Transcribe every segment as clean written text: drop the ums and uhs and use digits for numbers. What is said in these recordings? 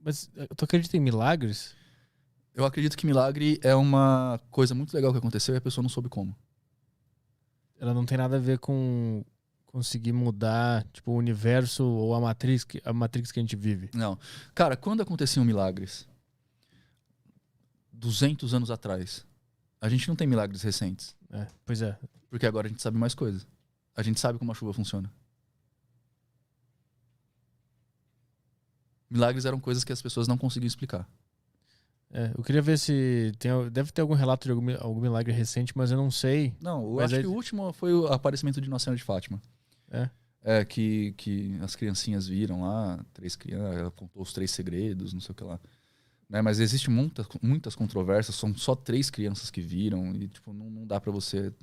Mas tu acredita em milagres? Eu acredito que milagre é uma coisa muito legal que aconteceu e a pessoa não soube como. Ela não tem nada a ver com conseguir mudar, tipo, o universo ou a Matrix que a gente vive. Não. Cara, quando aconteciam milagres? 200 anos atrás. A gente não tem milagres recentes. Pois é. Porque agora a gente sabe mais coisas. A gente sabe como a chuva funciona. Milagres eram coisas que as pessoas não conseguiam explicar. Eu queria ver se deve ter algum relato de algum milagre recente, mas eu não sei. Não, eu acho que o último foi o aparecimento de Nossa Senhora de Fátima. Que as criancinhas viram lá, 3 crianças, ela contou os 3 segredos, não sei o que lá. Né? Mas existem muitas controvérsias, são só 3 crianças que viram e tipo, não dá pra você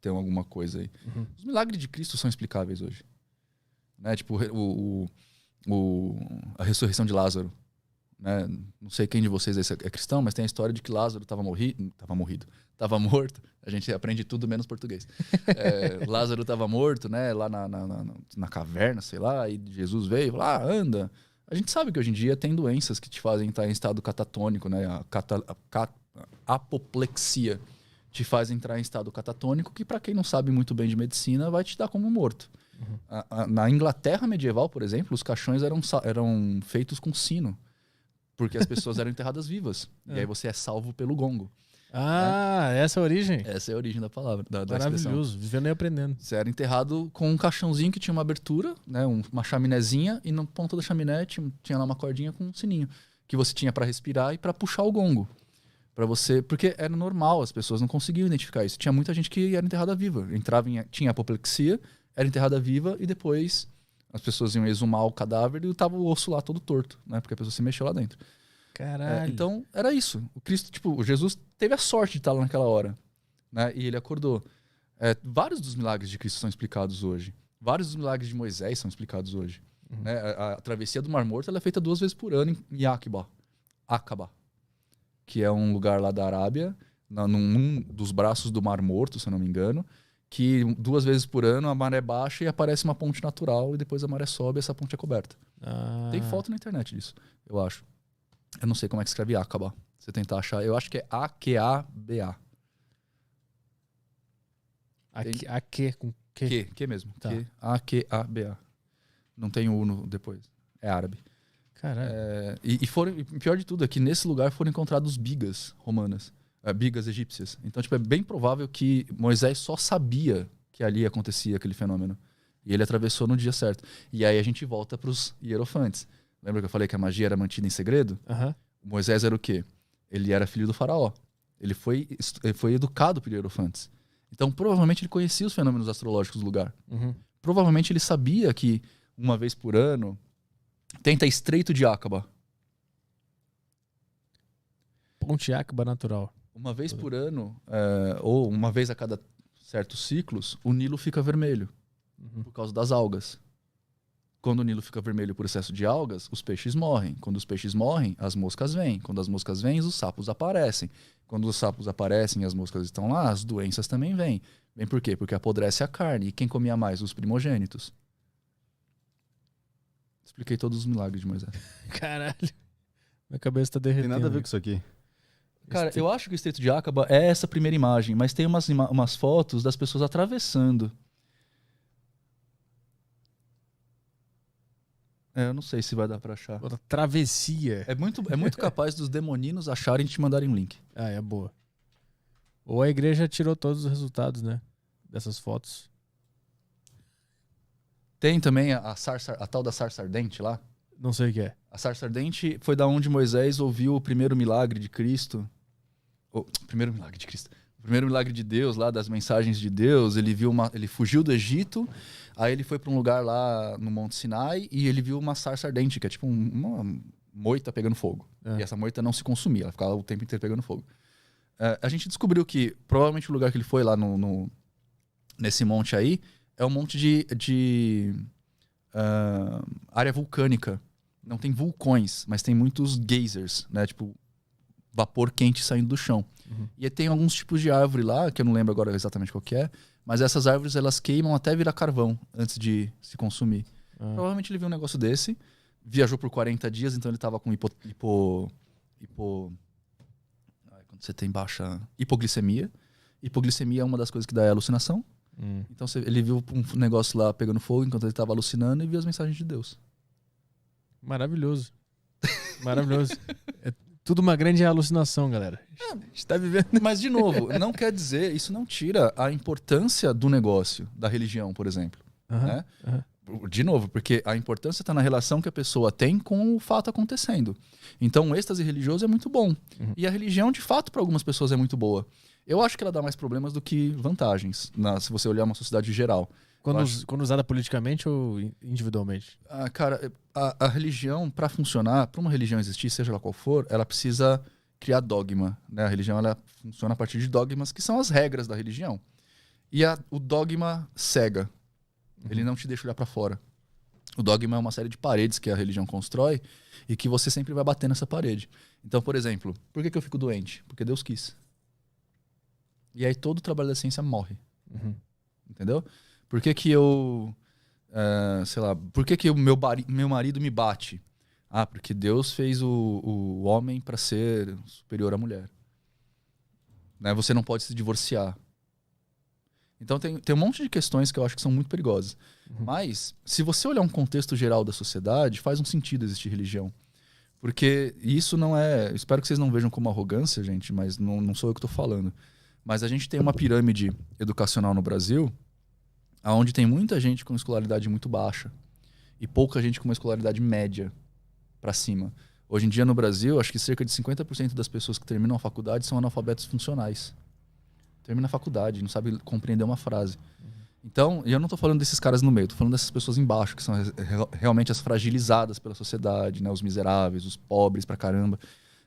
ter alguma coisa aí. Uhum. Os milagres de Cristo são explicáveis hoje. Né? Tipo, a ressurreição de Lázaro. Né? Não sei quem de vocês é cristão, mas tem a história de que Lázaro estava morto. A gente aprende tudo menos português. Lázaro estava morto, né? Lá na caverna, sei lá, e Jesus veio lá, anda. A gente sabe que hoje em dia tem doenças que te fazem estar em estado catatônico, né? A apoplexia te faz entrar em estado catatônico, que para quem não sabe muito bem de medicina, vai te dar como morto. Uhum. Na Inglaterra medieval, por exemplo, os caixões eram feitos com sino. Porque as pessoas eram enterradas vivas. E aí você é salvo pelo gongo. Essa é a origem? Essa é a origem da palavra, da Maravilhoso, vivendo e aprendendo. Você era enterrado com um caixãozinho que tinha uma abertura, né, uma chaminézinha, e na ponta da chaminé tinha lá uma cordinha com um sininho, que você tinha para respirar e para puxar o gongo. Porque era normal, as pessoas não conseguiam identificar isso. Tinha muita gente que era enterrada viva. Tinha apoplexia, era enterrada viva e depois as pessoas iam exumar o cadáver e tava o osso lá todo torto, né? Porque a pessoa se mexeu lá dentro. Caralho. Então, era isso. O Jesus teve a sorte de estar lá naquela hora, né? E ele acordou. Vários dos milagres de Cristo são explicados hoje. Vários dos milagres de Moisés são explicados hoje. Uhum. Né? A travessia do Mar Morto ela é feita 2 vezes por ano em Aqaba, que é um lugar lá da Arábia, num dos braços do Mar Morto, se eu não me engano, que 2 vezes por ano a maré baixa e aparece uma ponte natural e depois a maré sobe e essa ponte é coberta. Tem foto na internet disso, eu acho. Eu não sei como é que escreve Aqaba. Você tentar achar, eu acho que é A-Q-A-B-A. Com Q? Q mesmo. Tá. A-Q-A-B-A. Não tem o no depois. É árabe. Caralho. E pior de tudo é que nesse lugar foram encontrados bigas romanas. Bigas egípcias. Então, tipo, é bem provável que Moisés só sabia que ali acontecia aquele fenômeno. E ele atravessou no dia certo. E aí a gente volta para os hierofantes. Lembra que eu falei que a magia era mantida em segredo? Uhum. Moisés era o quê? Ele era filho do faraó. Ele foi educado por hierofantes. Então, provavelmente ele conhecia os fenômenos astrológicos do lugar. Uhum. Provavelmente ele sabia que uma vez por ano tenta Estreito de Aqaba. Ponte Aqaba natural. Uma vez por ano, ou uma vez a cada certos ciclos, o Nilo fica vermelho por causa das algas. Quando o Nilo fica vermelho por excesso de algas, os peixes morrem. Quando os peixes morrem, as moscas vêm. Quando as moscas vêm, os sapos aparecem. Quando os sapos aparecem e as moscas estão lá, as doenças também vêm. Vem por quê? Porque apodrece a carne. E quem comia mais? Os primogênitos. Expliquei todos os milagres de Moisés. Caralho. Minha cabeça tá derretendo. Tem nada a ver com isso aqui. Cara, eu acho que o Estreito de Aqaba é essa primeira imagem, mas tem umas fotos das pessoas atravessando. Eu não sei se vai dar pra achar. Outra travessia. É muito capaz dos demoninos acharem e te mandarem um link. É boa. Ou a igreja tirou todos os resultados, né? Dessas fotos. Tem também a tal da sarça ardente lá. Não sei o que é. A sarça ardente foi da onde Moisés ouviu o primeiro milagre de Cristo. O primeiro milagre de Deus lá, das mensagens de Deus. Ele fugiu do Egito, aí ele foi para um lugar lá no Monte Sinai e ele viu uma sarça ardente, que é tipo uma moita pegando fogo. E essa moita não se consumia, ela ficava o tempo inteiro pegando fogo. A gente descobriu que provavelmente o lugar que ele foi lá nesse monte aí é um monte de área vulcânica. Não tem vulcões, mas tem muitos geysers, né? Tipo, vapor quente saindo do chão. Uhum. E tem alguns tipos de árvore lá, que eu não lembro agora exatamente qual que é, mas essas árvores elas queimam até virar carvão antes de se consumir. Provavelmente ele viu um negócio desse, viajou por 40 dias, então ele tava com quando você tem baixa hipoglicemia. Hipoglicemia é uma das coisas que dá alucinação. Então ele viu um negócio lá pegando fogo enquanto ele estava alucinando e viu as mensagens de Deus. Maravilhoso. Maravilhoso. É tudo uma grande alucinação, galera. A gente tá vivendo. Mas, de novo, não quer dizer, isso não tira a importância do negócio, da religião, por exemplo. Né? De novo, porque a importância está na relação que a pessoa tem com o fato acontecendo. Então, o êxtase religioso é muito bom. E a religião, de fato, para algumas pessoas é muito boa. Eu acho que ela dá mais problemas do que vantagens, se você olhar uma sociedade geral. Quando usada politicamente ou individualmente? Cara, a religião, para funcionar, para uma religião existir, seja lá qual for, ela precisa criar dogma. Né? A religião ela funciona a partir de dogmas, que são as regras da religião. E o dogma cega. Ele não te deixa olhar para fora. O dogma é uma série de paredes que a religião constrói e que você sempre vai bater nessa parede. Então, por exemplo, por que eu fico doente? Porque Deus quis. E aí todo o trabalho da ciência morre. Entendeu? Por que eu... sei lá... Por que o meu marido me bate? Porque Deus fez o homem para ser superior à mulher. Né? Você não pode se divorciar. Então tem um monte de questões que eu acho que são muito perigosas. Mas, se você olhar um contexto geral da sociedade, faz um sentido existir religião. Porque isso não é... Espero que vocês não vejam como arrogância, gente, mas não sou eu que estou falando. Mas a gente tem uma pirâmide educacional no Brasil onde tem muita gente com escolaridade muito baixa e pouca gente com uma escolaridade média para cima. Hoje em dia no Brasil, acho que cerca de 50% das pessoas que terminam a faculdade são analfabetos funcionais. Termina a faculdade, não sabe compreender uma frase. Então, e eu não estou falando desses caras no meio, estou falando dessas pessoas embaixo, que são realmente as fragilizadas pela sociedade, né? Os miseráveis, os pobres pra caramba.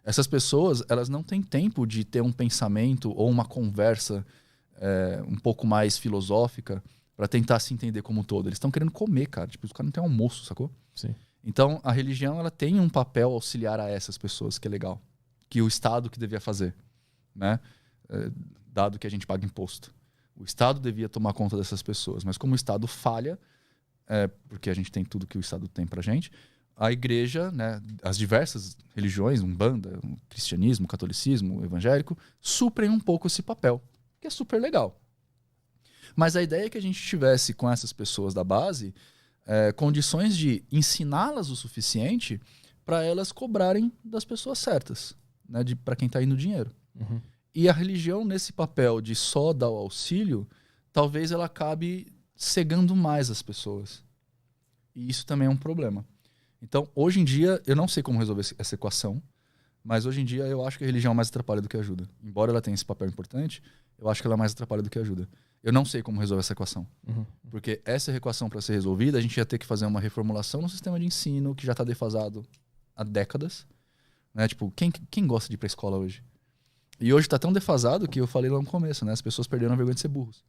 Essas pessoas, elas não têm tempo de ter um pensamento ou uma conversa um pouco mais filosófica para tentar se entender como um todo. Eles estão querendo comer, cara. Tipo, os caras não têm almoço, sacou? Sim. Então, a religião, ela tem um papel auxiliar a essas pessoas, que é legal. Que o Estado que devia fazer, né? Dado que a gente paga imposto. O Estado devia tomar conta dessas pessoas. Mas como o Estado falha, porque a gente tem tudo que o Estado tem pra gente, a igreja, né, as diversas religiões, Umbanda, o cristianismo, o catolicismo, o evangélico, suprem um pouco esse papel, que é super legal. Mas a ideia é que a gente tivesse com essas pessoas da base condições de ensiná-las o suficiente para elas cobrarem das pessoas certas, né, para quem está indo dinheiro. E a religião, nesse papel de só dar o auxílio, talvez ela acabe cegando mais as pessoas. E isso também é um problema. Então, hoje em dia, eu não sei como resolver essa equação, mas hoje em dia eu acho que a religião mais atrapalha do que ajuda. Embora ela tenha esse papel importante, eu acho que ela mais atrapalha do que ajuda. Eu não sei como resolver essa equação. Porque essa equação, para ser resolvida, a gente ia ter que fazer uma reformulação no sistema de ensino, que já está defasado há décadas. Né? Tipo, quem gosta de ir para a escola hoje? E hoje está tão defasado que eu falei lá no começo, né? As pessoas perderam a vergonha de ser burros.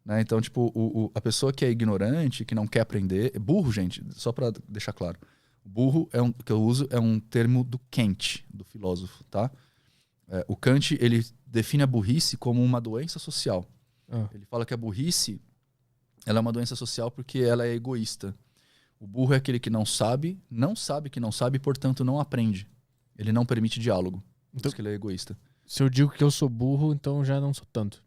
Né? Então, tipo, a pessoa que é ignorante, que não quer aprender... Burro, gente, só para deixar claro. Burro, que eu uso, é um termo do Kant, do filósofo, tá? O Kant, ele define a burrice como uma doença social. Ele fala que a burrice ela é uma doença social porque ela é egoísta. O burro é aquele que não sabe que não sabe, portanto não aprende. Ele não permite diálogo. Então, que ele é egoísta. Se eu digo que eu sou burro, então já não sou tanto.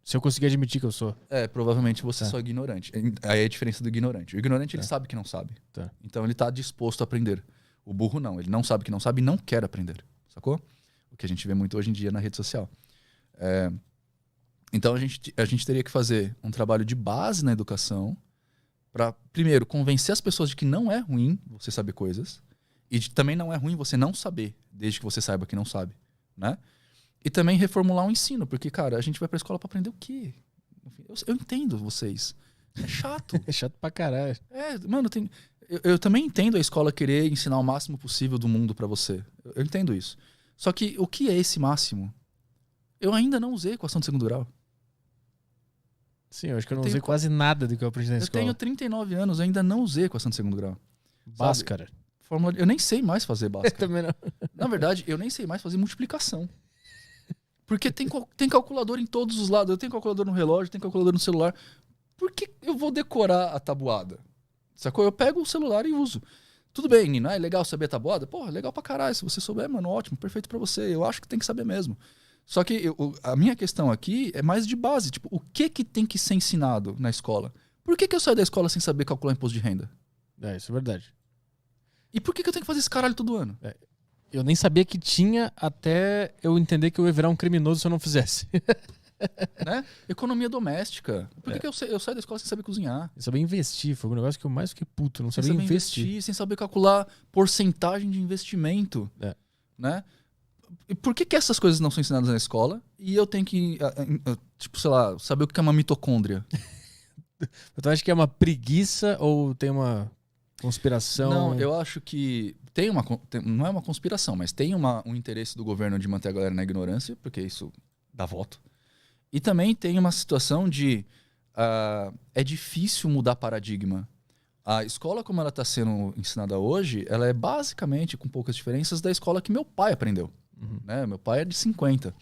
Se eu conseguir admitir que eu sou. Provavelmente você só é ignorante. Aí é a diferença do ignorante. O ignorante, ele sabe que não sabe. Então ele está disposto a aprender. O burro não. Ele não sabe que não sabe e não quer aprender. Sacou? O que a gente vê muito hoje em dia na rede social. Então a gente teria que fazer um trabalho de base na educação para, primeiro, convencer as pessoas de que não é ruim você saber coisas e também não é ruim você não saber, desde que você saiba que não sabe. Né? E também reformular o ensino, porque, cara, a gente vai pra escola pra aprender o quê? Eu entendo vocês. É chato. É chato pra caralho. Mano, eu também entendo a escola querer ensinar o máximo possível do mundo pra você. Eu entendo isso. Só que o que é esse máximo? Eu ainda não usei equação de segundo grau. Sim, eu acho que eu não usei quase nada do que eu aprendi na escola. Eu tenho 39 anos, eu ainda não usei equação de segundo grau. Bhaskara. Eu nem sei mais fazer Bhaskara. Eu também não. Na verdade, eu nem sei mais fazer multiplicação. Porque tem calculador em todos os lados. Eu tenho calculador no relógio, tenho calculador no celular. Por que eu vou decorar a tabuada? Sacou? Eu pego o celular e uso. Tudo bem, Nino, é legal saber tabuada? Porra, legal pra caralho. Se você souber, mano, ótimo, perfeito pra você. Eu acho que tem que saber mesmo. Só que a minha questão aqui é mais de base. Tipo, o que tem que ser ensinado na escola? Por que eu saio da escola sem saber calcular imposto de renda? Isso é verdade. E por que eu tenho que fazer esse caralho todo ano? Eu nem sabia que tinha até eu entender que eu ia virar um criminoso se eu não fizesse. Né? Economia doméstica. Por que eu saio da escola sem saber cozinhar? Eu sabia investir, foi um negócio que eu mais fiquei puto. Não Sem sabia saber investir, sem saber calcular porcentagem de investimento. Né? E por que essas coisas não são ensinadas na escola? E eu tenho que, tipo, sei lá, saber o que é uma mitocôndria? Então acho que é uma preguiça ou tem uma conspiração? Não, eu acho que não é uma conspiração, mas tem um interesse do governo de manter a galera na ignorância, porque isso dá voto. E também tem uma situação de é difícil mudar paradigma. A escola como ela está sendo ensinada hoje, ela é basicamente, com poucas diferenças, da escola que meu pai aprendeu. Né? Meu pai é de 50.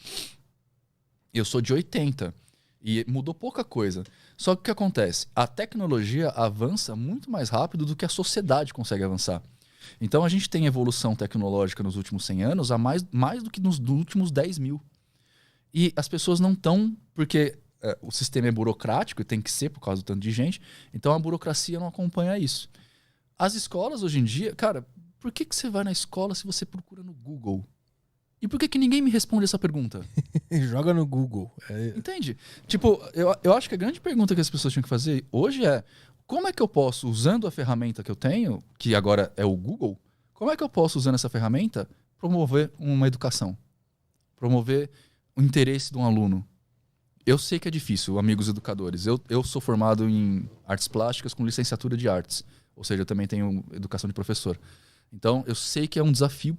Eu sou de 80. E mudou pouca coisa. Só que o que acontece? A tecnologia avança muito mais rápido do que a sociedade consegue avançar. Então a gente tem evolução tecnológica nos últimos 100 anos a mais do que nos últimos 10 mil. E as pessoas não estão, porque o sistema é burocrático e tem que ser por causa do tanto de gente, então a burocracia não acompanha isso. As escolas hoje em dia, cara, por que você vai na escola se você procura no Google? E por que ninguém me responde essa pergunta? Joga no Google. Entende? Tipo, eu acho que a grande pergunta que as pessoas tinham que fazer hoje é como é que eu posso, usando a ferramenta que eu tenho, que agora é o Google, como é que eu posso, usando essa ferramenta, promover uma educação? Promover o interesse de um aluno. Eu sei que é difícil, amigos educadores. Eu sou formado em artes plásticas com licenciatura de artes. Ou seja, eu também tenho educação de professor. Então, eu sei que é um desafio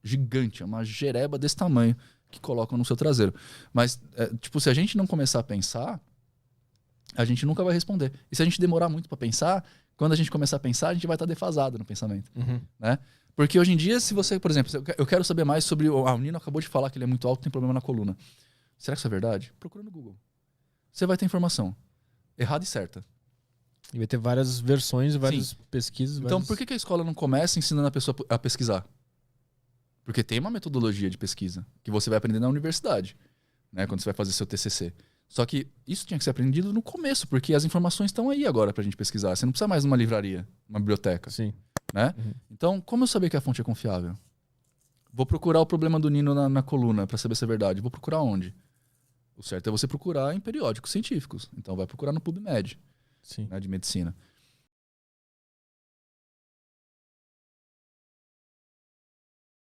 gigante, é uma jereba desse tamanho que colocam no seu traseiro. Mas, tipo, se a gente não começar a pensar, a gente nunca vai responder. E se a gente demorar muito para pensar, quando a gente começar a pensar, a gente vai estar defasado no pensamento. Né? Porque hoje em dia, se você, por exemplo, eu quero saber mais sobre... o Nino acabou de falar que ele é muito alto e tem problema na coluna. Será que isso é verdade? Procura no Google. Você vai ter informação. Errada e certa. E vai ter várias versões, várias pesquisas. Então, por que a escola não começa ensinando a pessoa a pesquisar? Porque tem uma metodologia de pesquisa que você vai aprender na universidade, né, quando você vai fazer seu TCC. Só que isso tinha que ser aprendido no começo, porque as informações estão aí agora pra gente pesquisar. Você não precisa mais de uma livraria, uma biblioteca. Sim. Né? Então, como eu saber que a fonte é confiável? Vou procurar o problema do Nino na coluna para saber se é verdade. Vou procurar onde? O certo é você procurar em periódicos científicos. Então vai procurar no PubMed, né, de medicina.